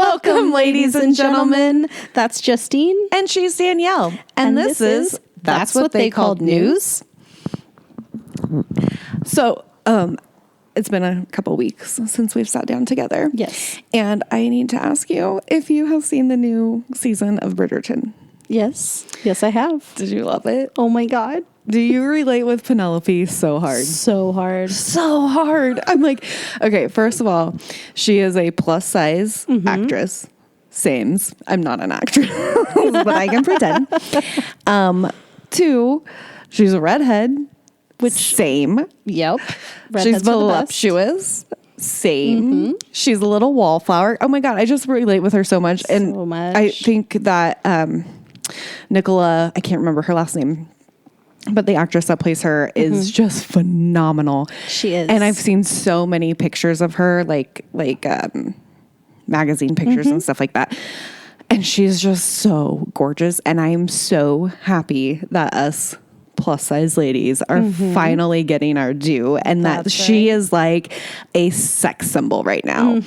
Welcome, ladies and gentlemen. That's Justine. And she's Danielle. And this is That's What They Called News. So, it's been a couple weeks since we've sat down together. Yes. And I need to ask you if you have seen the new season of Bridgerton. Yes. Yes, I have. Did you love it? Oh my God. Do you relate with Penelope so hard? So hard. So hard. I'm like, okay, first of all, she is a plus size actress. Sames. I'm not an actress, but I can pretend. Two, she's a redhead. Which same. Yep. She's voluptuous. Same. She's a little wallflower. Oh my God, I just relate with her so much. And so much. I think that Nicola, I can't remember her last name, but the actress that plays her is just phenomenal. She is. And I've seen so many pictures of her, like magazine pictures and stuff like that. And she's just so gorgeous. And I'm so happy that us plus size ladies are finally getting our due, and that she is like a sex symbol right now.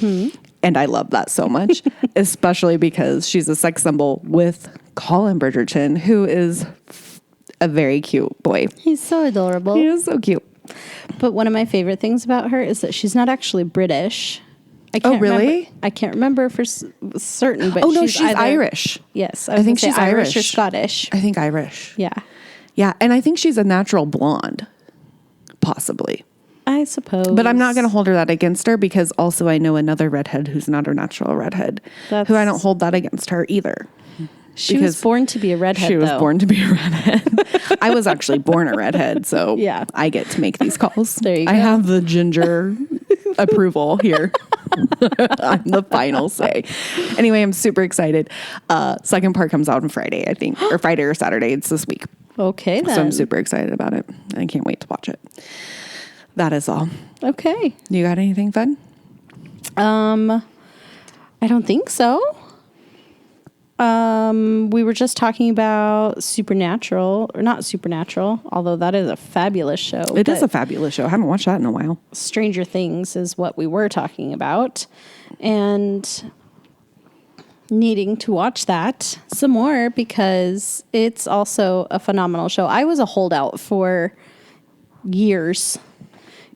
And I love that so much, especially because she's a sex symbol with Colin Bridgerton, who is a very cute boy. He's so adorable. He is so cute. But one of my favorite things about her is that she's not actually British. I can't really? Remember. I can't remember for certain, but she's Irish. Yes. I think she's Irish or Scottish. I think Irish. Yeah. Yeah. And I think she's a natural blonde, possibly. I suppose. But I'm not going to hold her that against her, because also I know another redhead who's not a natural redhead, who I don't hold that against her either. She was born to be a redhead, She was born to be a redhead. I was actually born a redhead, so yeah. I get to make these calls. There you go. I have the ginger approval here. I'm the final say. Anyway, I'm super excited. Second part comes out on Friday, I think, or Friday or Saturday. It's this week. Okay, then. So I'm super excited about it. I can't wait to watch it. That is all. Okay. You got anything fun? I don't think so. We were just talking about Supernatural, or not Supernatural, although that is a fabulous show. It is a fabulous show. I haven't watched that in a while. Stranger Things is what we were talking about, and needing to watch that some more because it's also a phenomenal show. I was a holdout for years.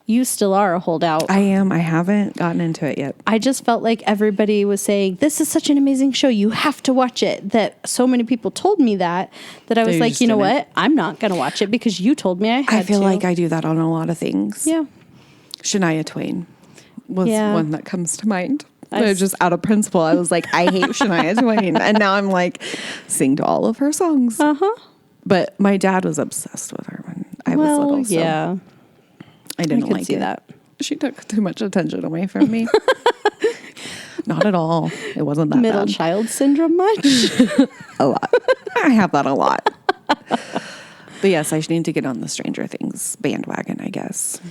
You still are a holdout. I am. I haven't gotten into it yet. I just felt like everybody was saying, this is such an amazing show. You have to watch it. That so many people told me that I was like, you know what? I'm not going to watch it because you told me I had to. I feel like I do that on a lot of things. Yeah. Shania Twain was one that comes to mind. Just out of principle, I was like, I hate Shania Twain. And now I'm like, sing to all of her songs. But my dad was obsessed with her when I was little. So. Yeah. I didn't like see it. That. She took too much attention away from me. Not at all. It wasn't that Middle bad. child syndrome much? A lot. I have that a lot. But yes, I need to get on the Stranger Things bandwagon, I guess.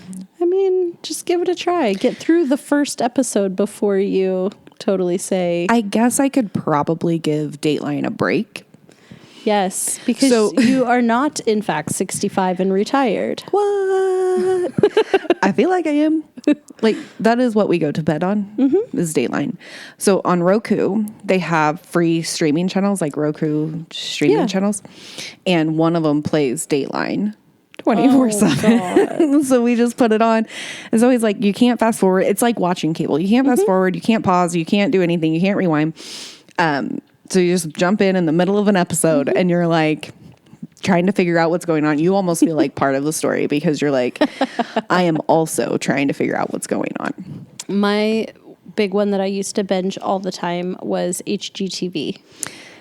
I mean, just give it a try. Get through the first episode before you totally say. I guess I could probably give Dateline a break. Yes, because you are not, in fact, 65 and retired. What? I feel like I am. Like, that is what we go to bed on, is Dateline. So on Roku, they have free streaming channels, like Roku streaming channels. And one of them plays Dateline 24/7. So we just put it on. It's always like, you can't fast forward. It's like watching cable. You can't fast forward. You can't pause. You can't do anything. You can't rewind. So you just jump in the middle of an episode and you're like trying to figure out what's going on. You almost feel like part of the story because you're like, I am also trying to figure out what's going on. My big one that I used to binge all the time was HGTV.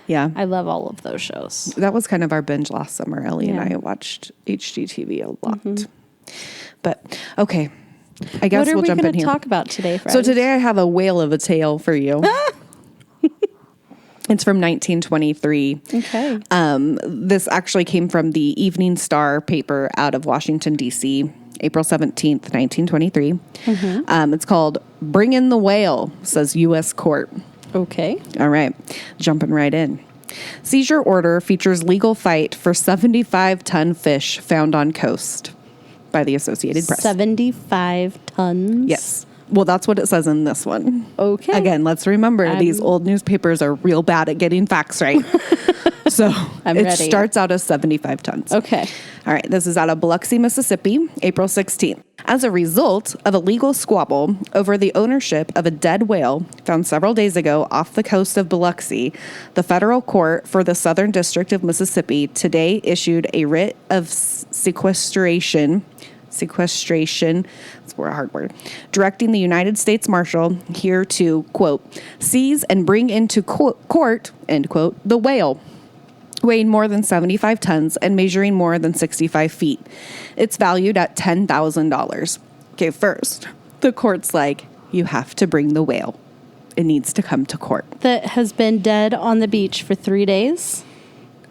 Yeah. I love all of those shows. That was kind of our binge last summer. Ellie and I watched HGTV a lot. But okay, I guess we'll jump in here. What are we going to talk about today, friends? So today I have a whale of a tale for you. It's from 1923. Okay. This actually came from the Evening Star paper out of Washington, D.C., April 17th, 1923. It's called Bring in the Whale, says U.S. Court. Okay. All right. Jumping right in. Seizure order features legal fight for 75-ton fish found on coast by the Associated Press. 75 tons? Yes. Well, that's what it says in this one. Okay. Again, let's remember these old newspapers are real bad at getting facts right. So I'm it ready. starts out as 75 tons. Okay. All right. This is out of Biloxi, Mississippi, April 16th. As a result of a legal squabble over the ownership of a dead whale found several days ago off the coast of Biloxi, the federal court for the Southern District of Mississippi today issued a writ of sequestration, that's a hard word, directing the United States Marshal here to, quote, seize and bring into court, end quote, the whale, weighing more than 75 tons and measuring more than 65 feet. It's valued at $10,000. Okay, first, the court's like, you have to bring the whale. It needs to come to court. That has been dead on the beach for 3 days?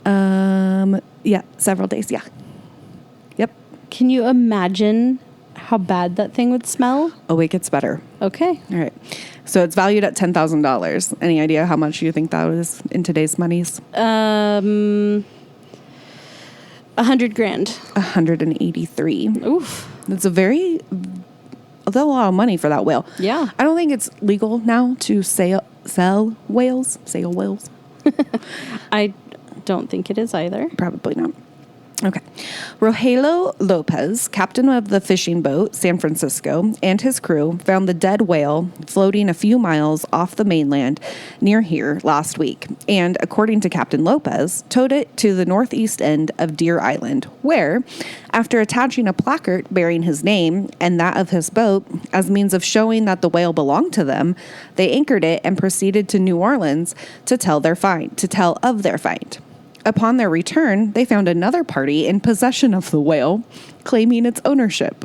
Yeah, several days, yeah. Yep. Can you imagine how bad that thing would smell? Oh, it gets better. Okay. All right. So it's valued at $10,000. Any idea how much you think that is in today's monies? $100,000. 183. Oof. That's a lot of money for that whale. Yeah. I don't think it's legal now to sell whales. Sale whales. I don't think it is either. Probably not. Okay. Rogelio Lopez, captain of the fishing boat San Francisco, and his crew found the dead whale floating a few miles off the mainland near here last week, and according to Captain Lopez, towed it to the northeast end of Deer Island, where, after attaching a placard bearing his name and that of his boat as means of showing that the whale belonged to them, they anchored it and proceeded to New Orleans to tell of their find. Upon their return, they found another party in possession of the whale, claiming its ownership.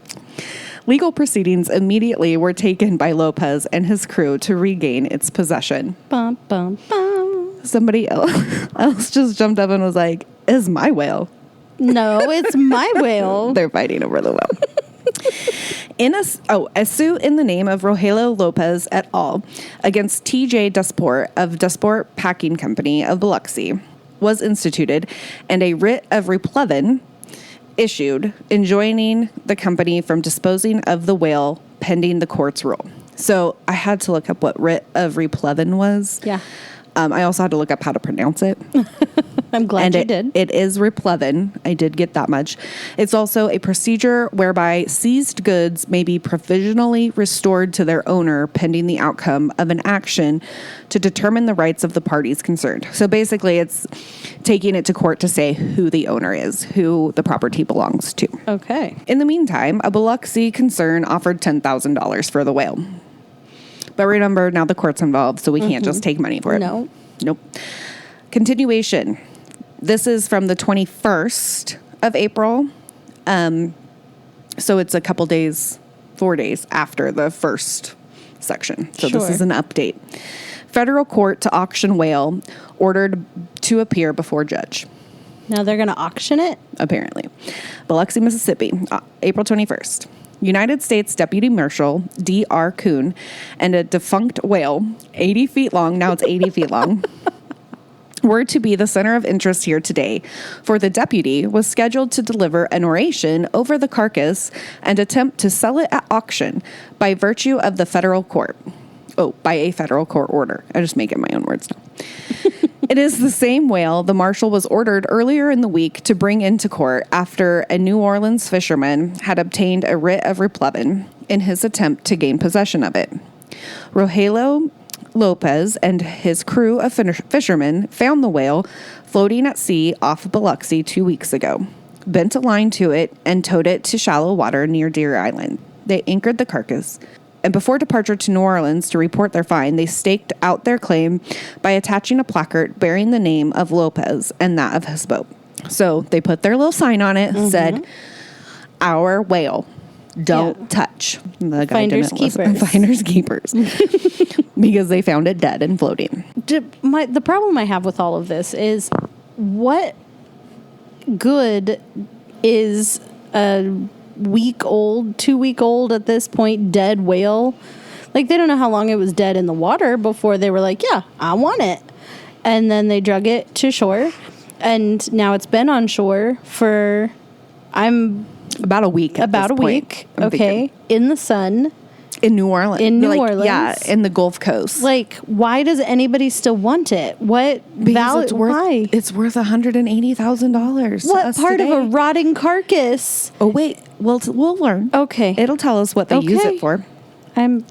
Legal proceedings immediately were taken by Lopez and his crew to regain its possession. Bum, bum, bum. Somebody else just jumped up and was like, "It's my whale." No, it's my whale. They're fighting over the whale. A suit in the name of Rogelio Lopez et al. Against T.J. Dasport of Dasport Packing Company of Biloxi was instituted, and a writ of replevin issued enjoining the company from disposing of the whale pending the court's rule. So I had to look up what writ of replevin was. Yeah. I also had to look up how to pronounce it. I'm glad you did. It is replevin. I did get that much. It's also a procedure whereby seized goods may be provisionally restored to their owner pending the outcome of an action to determine the rights of the parties concerned. So basically, it's taking it to court to say who the owner is, who the property belongs to. Okay. In the meantime, a Biloxi concern offered $10,000 for the whale. But remember, now the court's involved, so we can't just take money for it. No. Nope. Continuation. This is from the 21st of April. So it's a couple days, 4 days after the first section. So Sure. This is an update. Federal court to auction whale ordered to appear before judge. Now they're going to auction it? Apparently. Biloxi, Mississippi, April 21st. United States Deputy Marshal D.R. Kuhn and a defunct whale, 80 feet long, now it's 80 feet long, were to be the center of interest here today, for the deputy was scheduled to deliver an oration over the carcass and attempt to sell it at auction by virtue of the federal court. Oh, by a federal court order. I just make it my own words now. It is the same whale the marshal was ordered earlier in the week to bring into court after a New Orleans fisherman had obtained a writ of replevin in his attempt to gain possession of it. Rogelio Lopez and his crew of fishermen found the whale floating at sea off Biloxi 2 weeks ago, bent a line to it, and towed it to shallow water near Deer Island. They anchored the carcass, and before departure to New Orleans to report their find, they staked out their claim by attaching a placard bearing the name of Lopez and that of his boat. So they put their little sign on it, said, "Our whale, don't touch." The guy Finders didn't listen. keepers. Finders keepers. Because they found it dead and floating. The problem I have with all of this is, what good is a 2-week-old at this point dead whale? Like, they don't know how long it was dead in the water before they were like, yeah, I want it. And then they drug it to shore, and now it's been on shore for about a week. Okay, in the sun. In New Orleans. In New Orleans? Yeah, in the Gulf Coast. Like, why does anybody still want it? What value? Why? It's worth $180,000. What part of a rotting carcass? Oh, wait. Well, we'll learn. Okay. It'll tell us what they use it for. I'm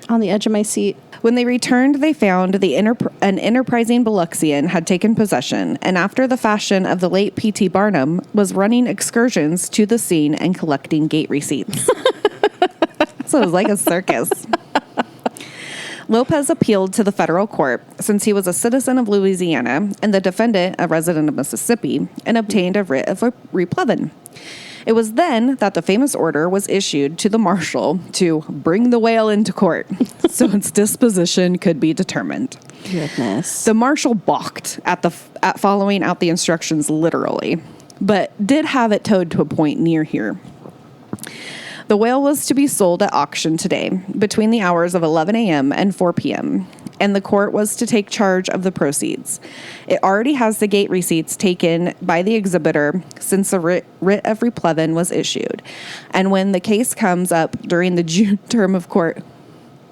on the edge of my seat. When they returned, they found an enterprising Biloxian had taken possession, and after the fashion of the late P.T. Barnum, was running excursions to the scene and collecting gate receipts. So it was like a circus. Lopez appealed to the federal court since he was a citizen of Louisiana and the defendant a resident of Mississippi, and obtained a writ of replevin. It was then that the famous order was issued to the marshal to bring the whale into court so its disposition could be determined. Goodness. The marshal balked at following out the instructions literally, but did have it towed to a point near here. The whale was to be sold at auction today between the hours of 11 a.m. and 4 p.m., and the court was to take charge of the proceeds. It already has the gate receipts taken by the exhibitor since the writ of replevin was issued. And when the case comes up during the June term of court,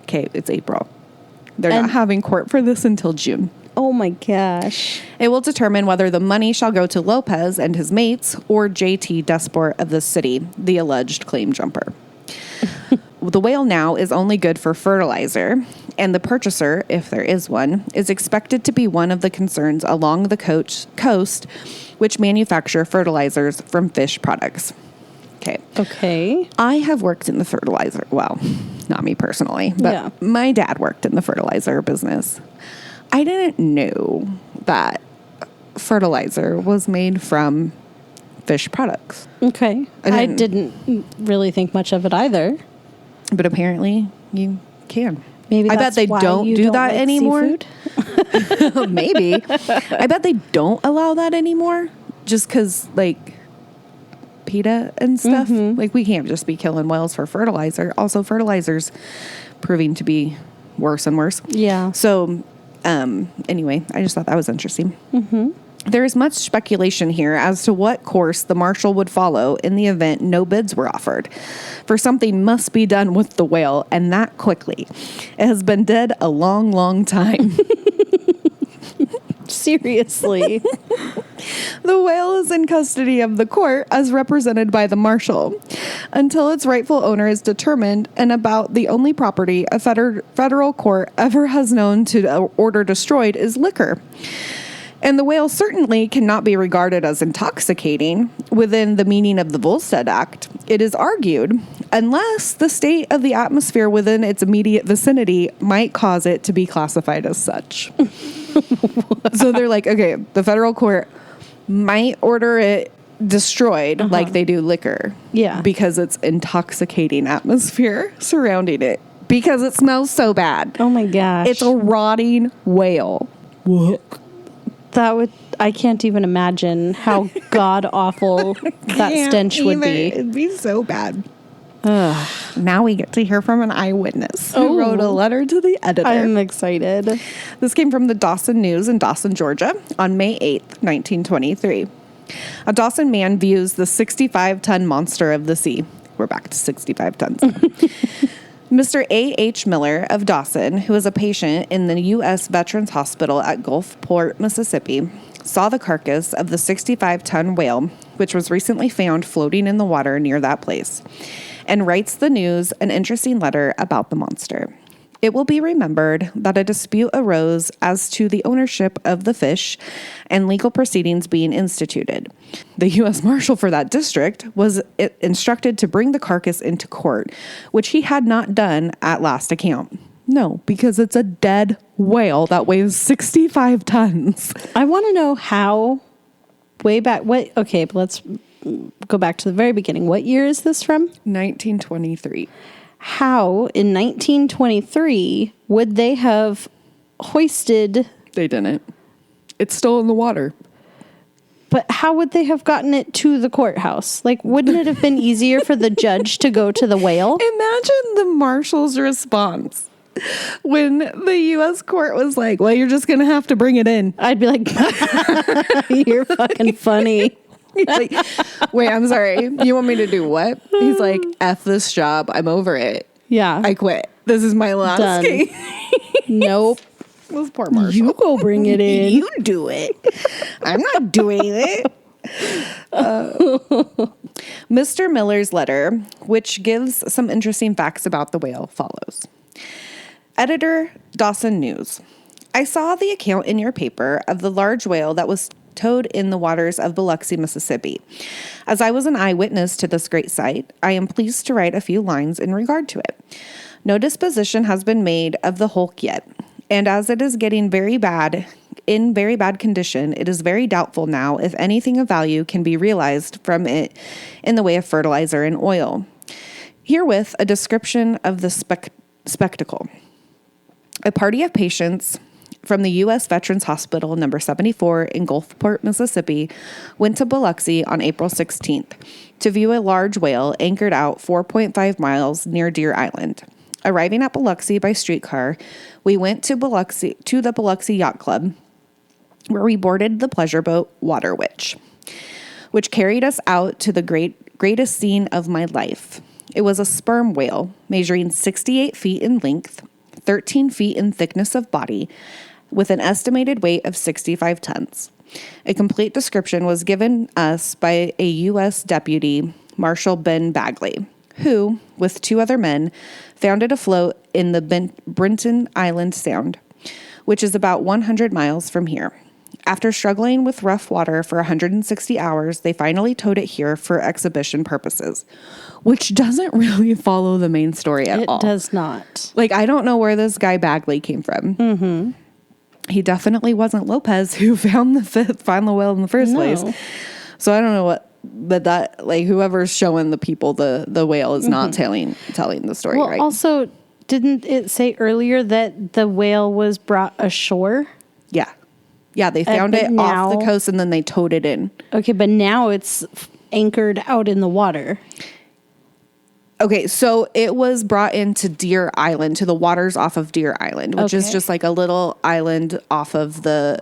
okay, it's April. They're not having court for this until June. Oh my gosh. It will determine whether the money shall go to Lopez and his mates or J.T. Desport of the city, the alleged claim jumper. The whale now is only good for fertilizer, and the purchaser, if there is one, is expected to be one of the concerns along the coast which manufacture fertilizers from fish products. Okay. I have worked in the fertilizer. Well, not me personally, but my dad worked in the fertilizer business. I didn't know that fertilizer was made from fish products. Okay. I didn't really think much of it either. But apparently you can. Maybe I bet they don't do that anymore. Maybe. I bet they don't allow that anymore just because, like, PETA and stuff. Mm-hmm. Like, we can't just be killing whales for fertilizer. Also, fertilizer's proving to be worse and worse. Yeah. So, anyway, I just thought that was interesting. Mm-hmm. There is much speculation here as to what course the marshal would follow in the event no bids were offered. For something must be done with the whale, and that quickly. It has been dead a long, long time. Seriously. The whale is in custody of the court as represented by the marshal until its rightful owner is determined, and about the only property a federal court ever has known to order destroyed is liquor. And the whale certainly cannot be regarded as intoxicating within the meaning of the Volstead Act, it is argued, unless the state of the atmosphere within its immediate vicinity might cause it to be classified as such. So they're like, okay, the federal court might order it destroyed like they do liquor. Yeah. Because it's intoxicating atmosphere surrounding it. Because it smells so bad. Oh my gosh. It's a rotting whale. What? I can't even imagine how god awful that stench would be. It'd be so bad. Now we get to hear from an eyewitness who wrote a letter to the editor. I'm excited. This came from the Dawson News in Dawson, Georgia on May 8th, 1923. A Dawson man views the 65-ton monster of the sea. We're back to 65 tons. Mr. A.H. Miller of Dawson, who is a patient in the U.S. Veterans Hospital at Gulfport, Mississippi, saw the carcass of the 65-ton whale, which was recently found floating in the water near that place, and writes the news an interesting letter about the monster. It will be remembered that a dispute arose as to the ownership of the fish and legal proceedings being instituted. The U.S. Marshal for that district was instructed to bring the carcass into court, which he had not done at last account. No, because it's a dead whale that weighs 65 tons. I want to know how, way back, but let's go back to the very beginning. What year is this from? 1923. How, in 1923, would they have hoisted... They didn't. It's still in the water. But how would they have gotten it to the courthouse? Like, wouldn't it have been easier for the judge to go to the whale? Imagine the marshal's response when the U.S. court was like, well, you're just going to have to bring it in. I'd be like, you're fucking funny. He's like, wait, I'm sorry. You want me to do what? He's like, F this job. I'm over it. Yeah. I quit. This is my last Done. case. Nope. This poor Marshall. You go bring it in. You do it. I'm not doing it. Mr. Miller's letter, which gives some interesting facts about the whale, follows. Editor, Dawson News. I saw the account in your paper of the large whale that was towed in the waters of Biloxi, Mississippi. As I was an eyewitness to this great sight, I am pleased to write a few lines in regard to it. No disposition has been made of the hulk yet, and as it is getting very bad condition, it is very doubtful now if anything of value can be realized from it in the way of fertilizer and oil. Herewith, a description of the spectacle. A party of patients from the U.S. Veterans Hospital number 74 in Gulfport, Mississippi, went to Biloxi on April 16th to view a large whale anchored out 4.5 miles near Deer Island. Arriving at Biloxi by streetcar, we went to the Biloxi Yacht Club, where we boarded the pleasure boat Water Witch, which carried us out to the greatest scene of my life. It was a sperm whale measuring 68 feet in length, 13 feet in thickness of body, with an estimated weight of 65 tons. A complete description was given us by a U.S. Deputy Marshal Ben Bagley, who, with 2 other men, found it afloat in the Brinton Island Sound, which is about 100 miles from here. After struggling with rough water for 160 hours, they finally towed it here for exhibition purposes, which doesn't really follow the main story at all. It does not. Like, I don't know where this guy Bagley came from. Mm-hmm. He definitely wasn't Lopez who found the whale in the first place. So I don't know what, but that, like, whoever's showing the people the whale is not telling the story, Well, right? also, didn't it say earlier that the whale was brought ashore? Yeah. Yeah, they found it now, off the coast and then they towed it in. Okay, but now it's anchored out in the water. Okay, so it was brought into Deer Island, to the waters off of Deer Island, which is just like a little island off of the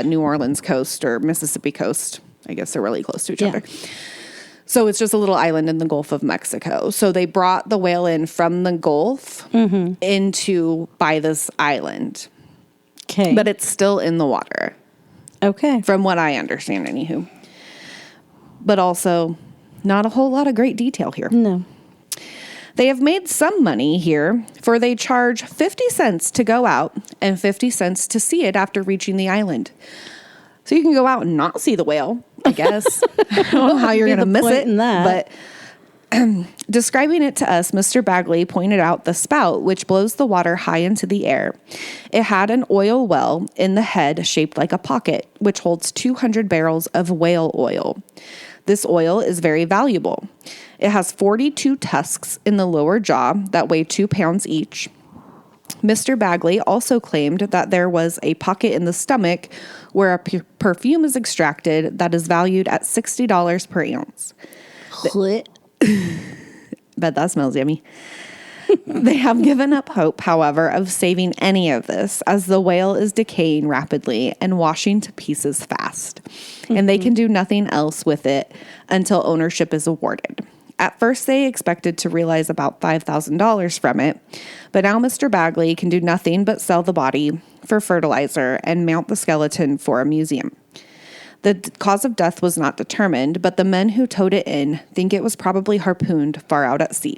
New Orleans coast or Mississippi coast. I guess they're really close to each other. So it's just a little island in the Gulf of Mexico. So they brought the whale in from the Gulf by this island. Okay. But it's still in the water. Okay. From what I understand, anywho. But also, not a whole lot of great detail here. No. They have made some money here, for they charge 50 cents to go out and 50 cents to see it after reaching the island. So you can go out and not see the whale, I guess. I don't know how you're going to miss it. But describing it to us, Mr. Bagley pointed out the spout, which blows the water high into the air. It had an oil well in the head shaped like a pocket, which holds 200 barrels of whale oil. This oil is very valuable. It has 42 tusks in the lower jaw that weigh 2 pounds each. Mr. Bagley also claimed that there was a pocket in the stomach where a perfume is extracted that is valued at $60 per ounce. Bet that smells yummy. They have given up hope, however, of saving any of this, as the whale is decaying rapidly and washing to pieces fast, and they can do nothing else with it until ownership is awarded. At first, they expected to realize about $5,000 from it, but now Mr. Bagley can do nothing but sell the body for fertilizer and mount the skeleton for a museum. The cause of death was not determined, but the men who towed it in think it was probably harpooned far out at sea.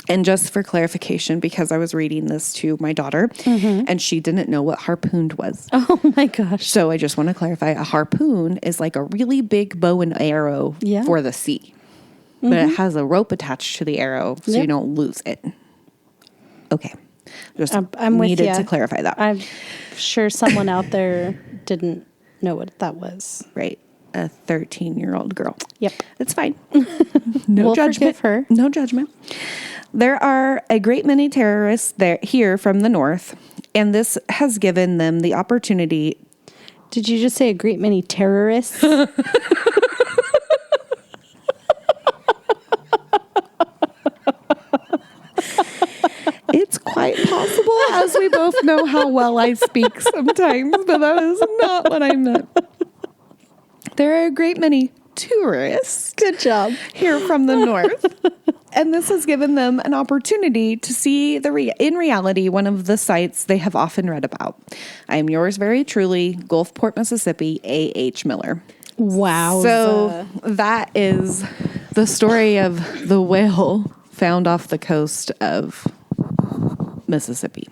And just for clarification, because I was reading this to my daughter, and she didn't know what harpooned was. Oh my gosh. So I just want to clarify, a harpoon is like a really big bow and arrow for the sea. But it has a rope attached to the arrow so you don't lose it. Okay. Just I'm with needed ya. to clarify that. I'm sure someone out there didn't know what that was. Right. A 13-year-old girl. Yep. It's fine. No We'll judgment. forgive her. No judgment. There are a great many terrorists here from the north, and this has given them the opportunity. Did you just say a great many terrorists? It's quite possible, as we both know how well I speak sometimes, but that is not what I meant. There are a great many tourists. Good job. Here from the north. And this has given them an opportunity to see in reality one of the sites they have often read about. I am yours very truly, Gulfport, Mississippi, A.H. Miller. Wow. So that is the story of the whale found off the coast of Mississippi.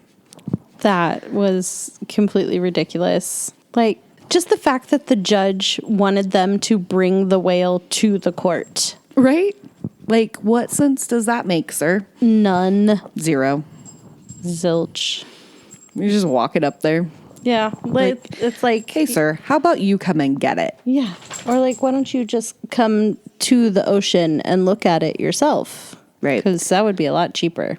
That was completely ridiculous. Like, just the fact that the judge wanted them to bring the whale to the court. Right? Like, what sense does that make, sir? None. Zero. Zilch. You just walk it up there. Yeah. Like, it's like, hey, sir, how about you come and get it? Yeah. Or like, why don't you just come to the ocean and look at it yourself? Right. Because that would be a lot cheaper.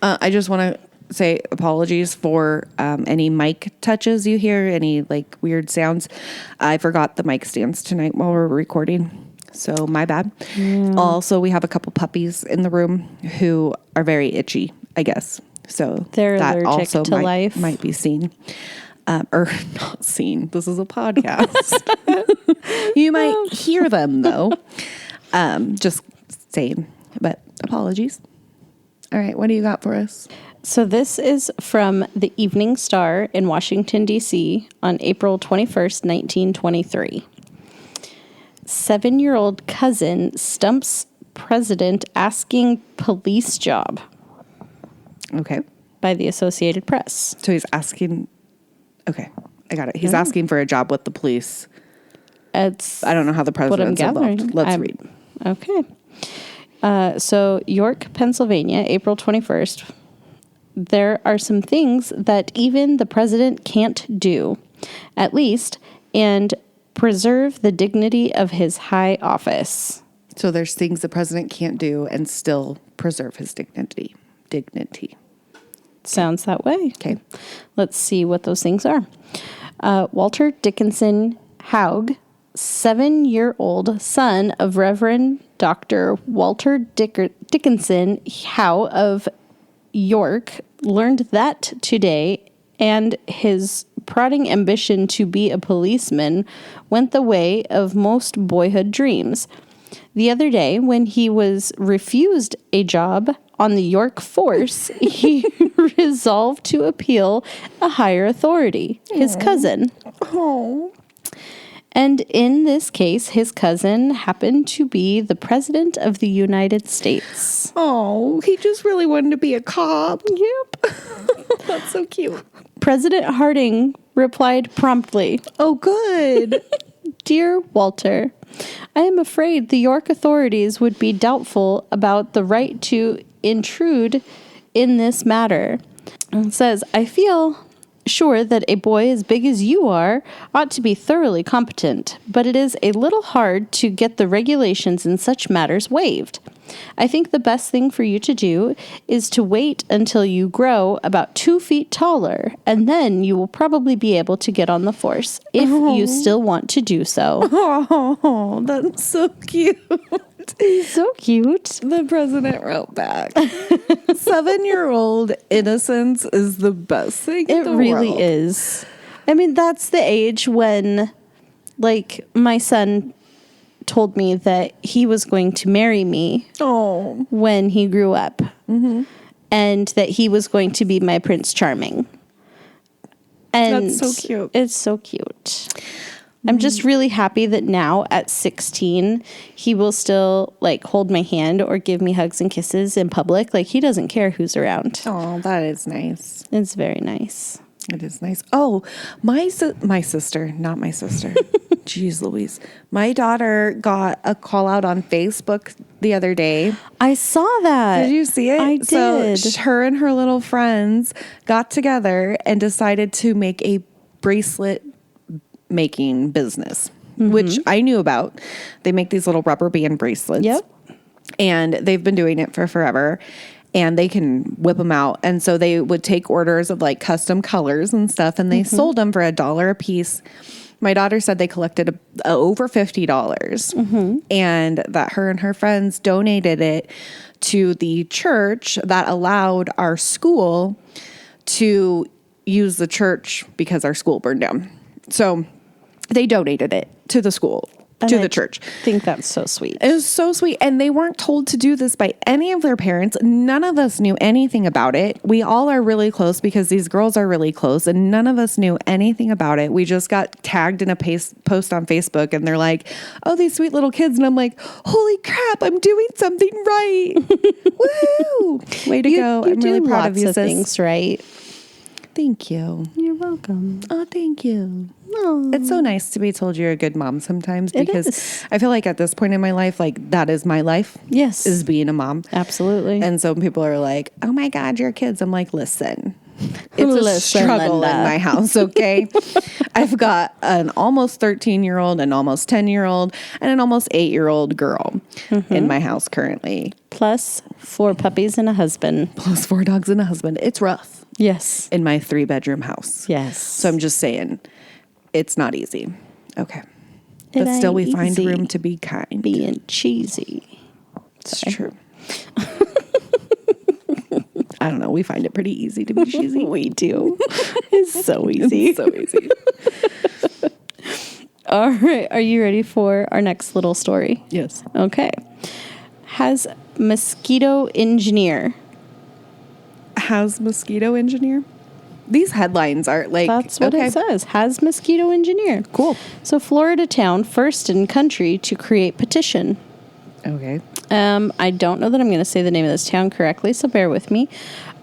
I just want to say apologies for any mic touches you hear, any like weird sounds. I forgot the mic stands tonight while we're recording. So my bad. Yeah. Also, we have a couple puppies in the room who are very itchy, I guess. So they're that allergic also to life. Might be seen. Or not seen. This is a podcast. You might hear them though. Just saying. But apologies. All right, what do you got for us? So this is from the Evening Star in Washington, D.C. on April 21st, 1923. 7-year-old cousin stumps president asking police job. Okay. By the Associated Press. So he's asking... Okay, I got it. He's asking for a job with the police. I don't know how the president's involved. Let's read. Okay. So York, Pennsylvania, April 21st. There are some things that even the president can't do, at least, and preserve the dignity of his high office. So there's things the president can't do and still preserve his dignity. Sounds that way. Okay. Let's see what those things are. Walter Dickinson Haug, 7-year-old son of Reverend Dr. Walter Dickinson Howe of York, learned that today, and his prodding ambition to be a policeman went the way of most boyhood dreams. The other day, when he was refused a job on the York force, he resolved to appeal a higher authority, his cousin. Oh. And in this case, his cousin happened to be the president of the United States. Oh, he just really wanted to be a cop. Yep. That's so cute. President Harding replied promptly, "Oh, good. Dear Walter, I am afraid the York authorities would be doubtful about the right to intrude in this matter." It says, "I feel sure that a boy as big as you are ought to be thoroughly competent, but it is a little hard to get the regulations in such matters waived. I think the best thing for you to do is to wait until you grow about 2 feet taller, and then you will probably be able to get on the force, if you still want to do so." Oh, that's so cute. He's so cute. The president wrote back. 7-year-old innocence is the best thing in the world. It really is. I mean, that's the age when, like, my son told me that he was going to marry me when he grew up. Mm-hmm. And that he was going to be my Prince Charming. And that's so cute. It's so cute. I'm just really happy that now at 16, he will still like hold my hand or give me hugs and kisses in public. Like, he doesn't care who's around. Oh, that is nice. It's very nice. It is nice. Oh, my sister, not my sister. Jeez Louise. My daughter got a call out on Facebook the other day. I saw that. Did you see it? I did. So her and her little friends got together and decided to make a bracelet making business, which I knew about. They make these little rubber band bracelets. Yep. And they've been doing it for forever. And they can whip them out. And so they would take orders of like custom colors and stuff, and they sold them for $1 a piece. My daughter said they collected over $50, and that her and her friends donated it to the church that allowed our school to use the church because our school burned down. So they donated it to the school. to the church. I think that's so sweet. It was so sweet. And they weren't told to do this by any of their parents. None of us knew anything about it. We all are really close because these girls are really close, and none of us knew anything about it. We just got tagged in a post on Facebook, and they're like, oh, these sweet little kids. And I'm like, holy crap, I'm doing something right. Woo! Way to go. I'm really proud of you, sis. Things right. Thank you. You're welcome. Oh, thank you. Oh. It's so nice to be told you're a good mom sometimes, because I feel like at this point in my life, like that is my life. Yes. Is being a mom. Absolutely. And so people are like, oh my God, your kids. I'm like, listen, it's a struggle Linda. in my house. Okay. I've got an almost 13-year-old, an almost 10-year-old, and an almost 8-year-old girl in my house currently. Plus 4 puppies and a husband. Plus 4 dogs and a husband. It's rough. Yes. In my 3-bedroom house. Yes. So I'm just saying, it's not easy. Okay. But still, we find room to be kind. Being cheesy. It's true. I don't know. We find it pretty easy to be cheesy. We do. It's so easy. It's so easy. All right. Are you ready for our next little story? Yes. Okay. Has mosquito engineer. These headlines are like... That's what it says. Has mosquito engineer. Cool. So Florida town, first in country to create petition. Okay. I don't know that I'm going to say the name of this town correctly, so bear with me.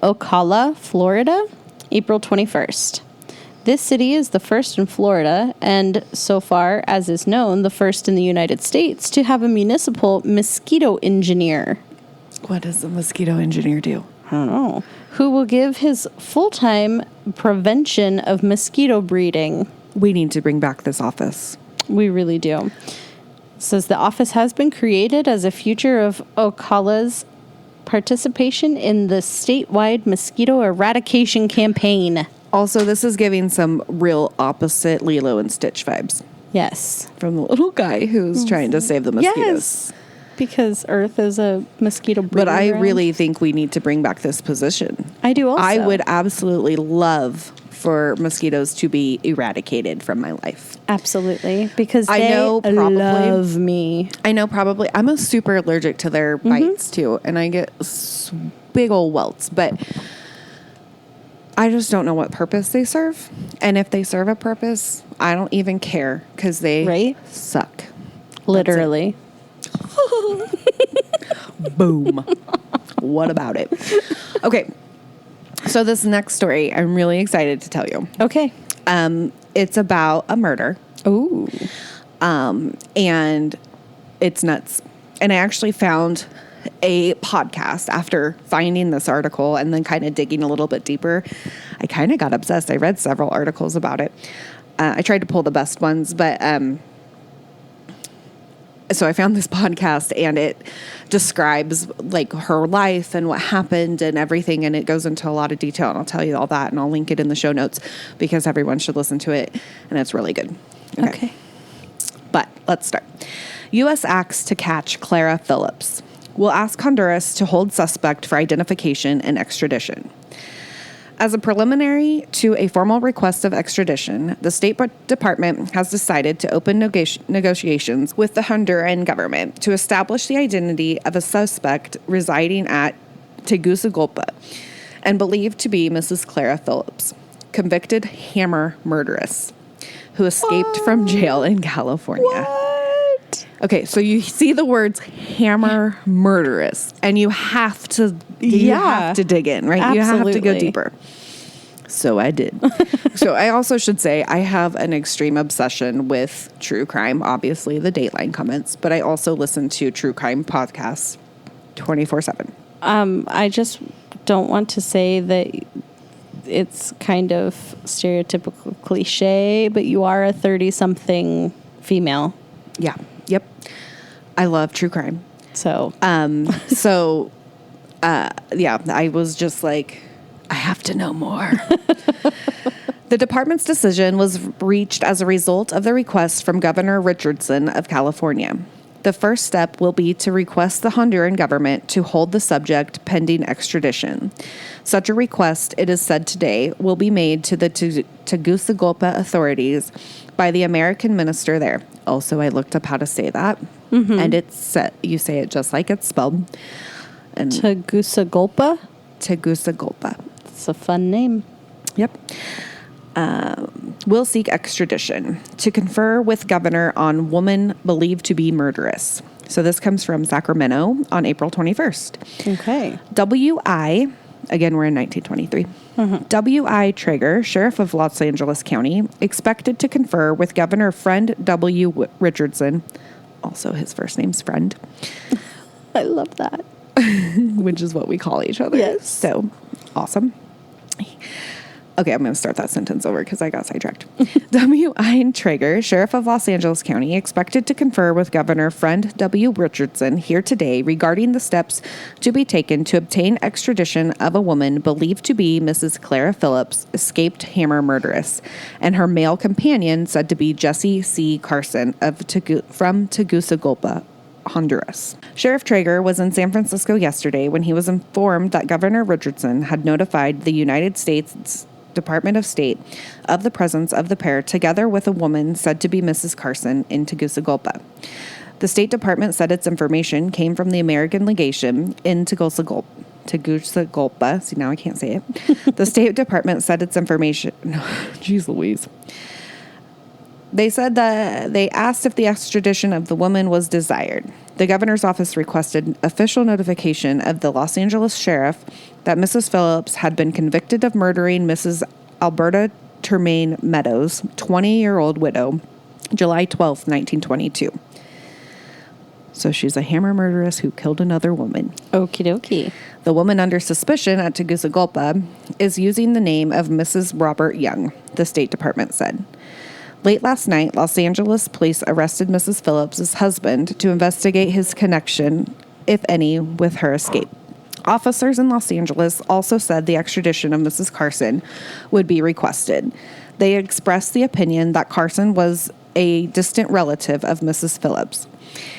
Ocala, Florida, April 21st. This city is the first in Florida, and so far as is known, the first in the United States to have a municipal mosquito engineer. What does a mosquito engineer do? I don't know. Who will give his full-time prevention of mosquito breeding. We need to bring back this office. We really do. It says the office has been created as a future of Ocala's participation in the statewide mosquito eradication campaign. Also, this is giving some real opposite Lilo and Stitch vibes. Yes. From the little guy who's trying to save the mosquitoes. Yes. Because Earth is a mosquito breeding But I ground. really think we need to bring back this position. I do also. I would absolutely love for mosquitoes to be eradicated from my life. Absolutely. Because I know probably love me. I know probably. I'm a super allergic to their bites too. And I get big old welts. But I just don't know what purpose they serve. And if they serve a purpose, I don't even care because they suck. Literally. Boom. What about it? Okay. So this next story, I'm really excited to tell you. Okay. It's about a murder. Ooh. And it's nuts. And I actually found a podcast after finding this article and then kind of digging a little bit deeper. I kind of got obsessed. I read several articles about it. I tried to pull the best ones, but so I found this podcast and it describes like her life and what happened and everything. And it goes into a lot of detail, and I'll tell you all that, and I'll link it in the show notes because everyone should listen to it. And it's really good. Okay. But let's start. U.S. acts to catch Clara Phillips. Will ask Honduras to hold suspect for identification and extradition. As a preliminary to a formal request of extradition, the State Department has decided to open negotiations with the Honduran government to establish the identity of a suspect residing at Tegucigalpa and believed to be Mrs. Clara Phillips, convicted hammer murderess, who escaped from jail in California. What? Okay, so you see the words hammer murderess, and you have to dig in, right? Absolutely. You have to go deeper. So I did. So I also should say I have an extreme obsession with true crime, obviously the Dateline comments, but I also listen to true crime podcasts 24/7. I just don't want to say that it's kind of stereotypical cliche, but you are a 30-something female. Yeah. Yep. I love true crime. So, yeah, I was just like, I have to know more. The department's decision was reached as a result of the request from Governor Richardson of California. The first step will be to request the Honduran government to hold the subject pending extradition. Such a request, it is said today, will be made to the Tegucigalpa authorities by the American minister there, Also, I looked up how to say that. And you say it just like it's spelled. And Tegucigalpa? Tegucigalpa. It's a fun name. Yep. Will seek extradition to confer with governor on woman believed to be murderess. So this comes from Sacramento on April 21st. Okay. W.I., again, we're in 1923. W.I. Traeger, sheriff of Los Angeles County, expected to confer with Governor Friend W. Richardson, also his first name's Friend. I love that. Which is what we call each other. Yes. So, awesome. Okay, I'm going to start that sentence over because I got sidetracked. W.I. Traeger, sheriff of Los Angeles County, expected to confer with Governor Friend W. Richardson here today regarding the steps to be taken to obtain extradition of a woman believed to be Mrs. Clara Phillips, escaped Hammer murderess, and her male companion said to be Jesse C. Carson from Tegucigalpa, Honduras. Sheriff Traeger was in San Francisco yesterday when he was informed that Governor Richardson had notified the United States Department of State of the presence of the pair together with a woman said to be Mrs. Carson in Tegucigalpa. The State Department said its information came from the American legation in Tegucigalpa. See, now I can't say it. The State Department said its information... Jeez Louise. They said that they asked if the extradition of the woman was desired. The governor's office requested official notification of the Los Angeles sheriff that Mrs. Phillips had been convicted of murdering Mrs. Alberta Termaine Meadows, 20-year-old widow, July 12, 1922. So she's a hammer murderess who killed another woman. Okie dokie. The woman under suspicion at Tegucigalpa is using the name of Mrs. Robert Young, the State Department said. Late last night, Los Angeles police arrested Mrs. Phillips' husband to investigate his connection, if any, with her escape. Officers in Los Angeles also said the extradition of Mrs. Carson would be requested. They expressed the opinion that Carson was a distant relative of Mrs. Phillips.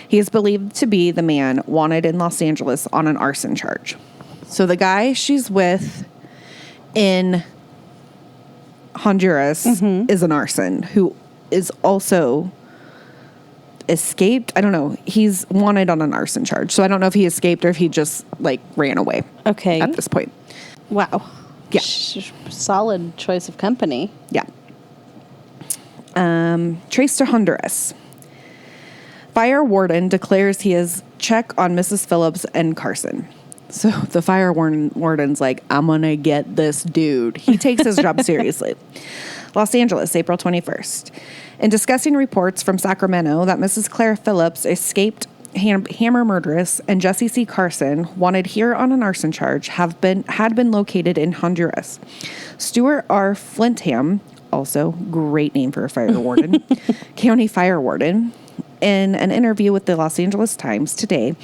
He is believed to be the man wanted in Los Angeles on an arson charge. So the guy she's with in Honduras is an arson who is also escaped. I don't know. He's wanted on an arson charge. So I don't know if he escaped or if he just ran away. Okay. At this point. Wow. Yeah. Solid choice of company. Yeah. Traced to Honduras. Fire warden declares he is check on Mrs. Phillips and Carson. So the fire warden's like, I'm going to get this dude. He takes his job seriously. Los Angeles, April 21st. In discussing reports from Sacramento that Mrs. Clara Phillips escaped hammer murderess and Jesse C. Carson, wanted here on an arson charge, had been located in Honduras. Stuart R. Flintham, also great name for a fire warden, county fire warden, in an interview with the Los Angeles Times today,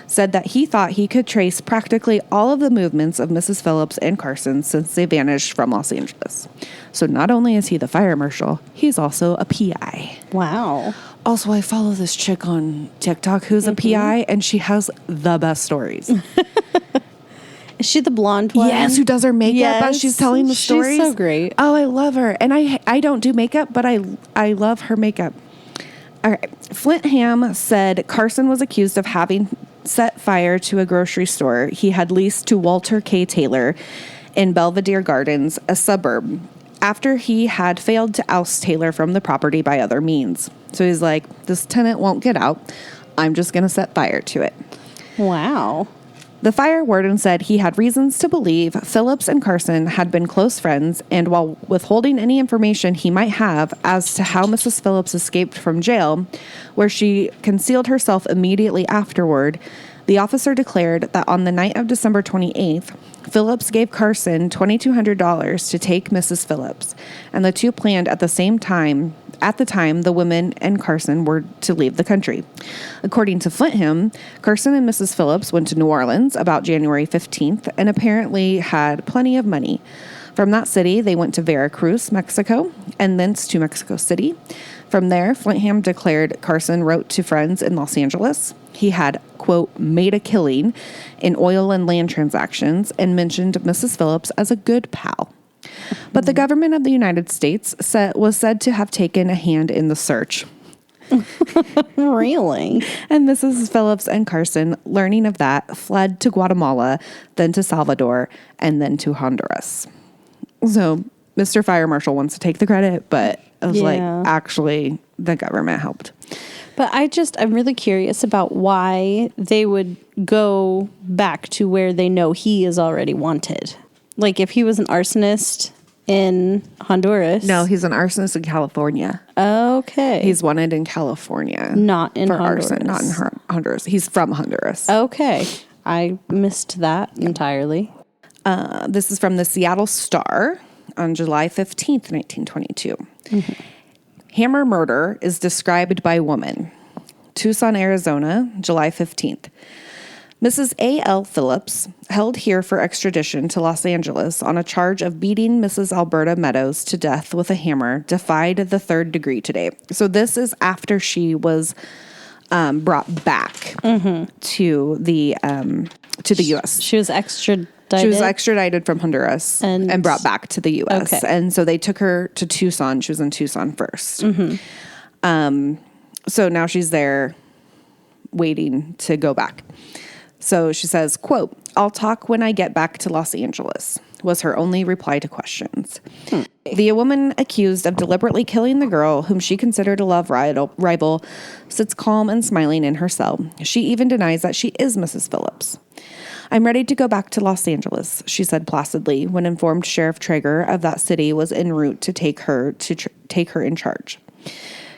said that he thought he could trace practically all of the movements of Mrs. Phillips and Carson since they vanished from Los Angeles. So not only is he the fire marshal, he's also a PI. Wow. Also, I follow this chick on TikTok who's a PI, and she has the best stories. Is she the blonde one? Yes, who does her makeup as she's telling the stories. She's so great. Oh, I love her. And I don't do makeup, but I love her makeup. All right. Flintham said Carson was accused of having set fire to a grocery store he had leased to Walter K. Taylor in Belvedere Gardens, a suburb, after he had failed to oust Taylor from the property by other means. So he's like, this tenant won't get out. I'm just going to set fire to it. Wow. The fire warden said he had reasons to believe Phillips and Carson had been close friends, and while withholding any information he might have as to how Mrs. Phillips escaped from jail, where she concealed herself immediately afterward, the officer declared that on the night of December 28th, Phillips gave Carson $2,200 to take Mrs. Phillips, and the two planned at the time the women and Carson were to leave the country. According to Flintham, Carson and Mrs. Phillips went to New Orleans about January 15th and apparently had plenty of money. From that city, they went to Veracruz, Mexico, and thence to Mexico City. From there, Flintham declared Carson wrote to friends in Los Angeles. He had, quote, made a killing in oil and land transactions and mentioned Mrs. Phillips as a good pal. But the government of the United States was said to have taken a hand in the search. Really? And Mrs. Phillips and Carson, learning of that, fled to Guatemala, then to Salvador, and then to Honduras. So Mr. Fire Marshal wants to take the credit, but it was like, actually, the government helped. But I'm really curious about why they would go back to where they know he is already wanted. Like, if he was an arsonist in Honduras. No, he's an arsonist in California. Okay. He's wanted in California. Not in Honduras. Arson, not in Honduras. He's from Honduras. Okay. I missed that entirely. This is from the Seattle Star on July 15th, 1922. Mm-hmm. Hammer murder is described by woman. Tucson, Arizona, July 15th. Mrs. A.L. Phillips, held here for extradition to Los Angeles on a charge of beating Mrs. Alberta Meadows to death with a hammer, defied the third degree today. So this is after she was brought back to the U.S. She was extradited. She was extradited from Honduras and brought back to the U.S. Okay. And so they took her to Tucson. She was in Tucson first. Mm-hmm. So now she's there waiting to go back. So she says, quote, "I'll talk when I get back to Los Angeles," was her only reply to questions. The woman accused of deliberately killing the girl whom she considered a love rival sits calm and smiling in her cell. She even denies that she is Mrs. Phillips. "I'm ready to go back to Los Angeles," she said placidly when informed Sheriff Traeger of that city was en route to take her in charge.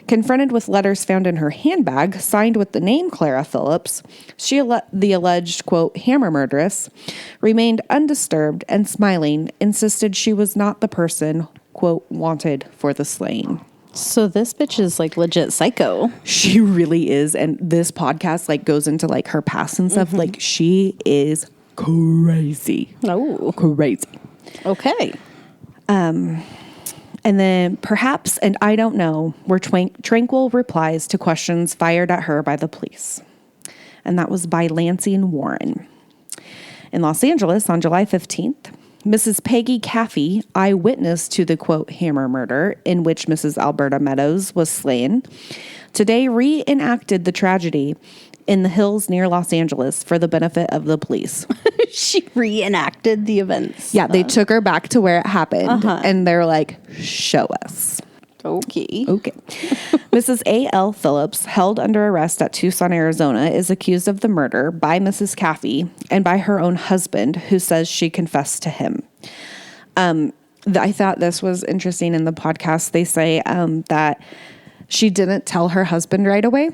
Confronted with letters found in her handbag, signed with the name Clara Phillips, the alleged, quote, hammer murderess, remained undisturbed and smiling, insisted she was not the person, quote, wanted for the slaying. So this bitch is like legit psycho. She really is. And this podcast like goes into like her past and stuff. Mm-hmm. Like she is crazy. Oh, crazy. Okay. And then perhaps, and I don't know, were tranquil replies to questions fired at her by the police. And that was by Lansing Warren. In Los Angeles on July 15th, Mrs. Peggy Caffey, eyewitness to the, quote, hammer murder in which Mrs. Alberta Meadows was slain, today reenacted the tragedy in the hills near Los Angeles for the benefit of the police. She reenacted the events. Yeah, they took her back to where it happened, and they're like, show us. Okay. Mrs. A.L. Phillips, held under arrest at Tucson, Arizona, is accused of the murder by Mrs. Caffey and by her own husband, who says she confessed to him. I thought this was interesting in the podcast. They say that she didn't tell her husband right away.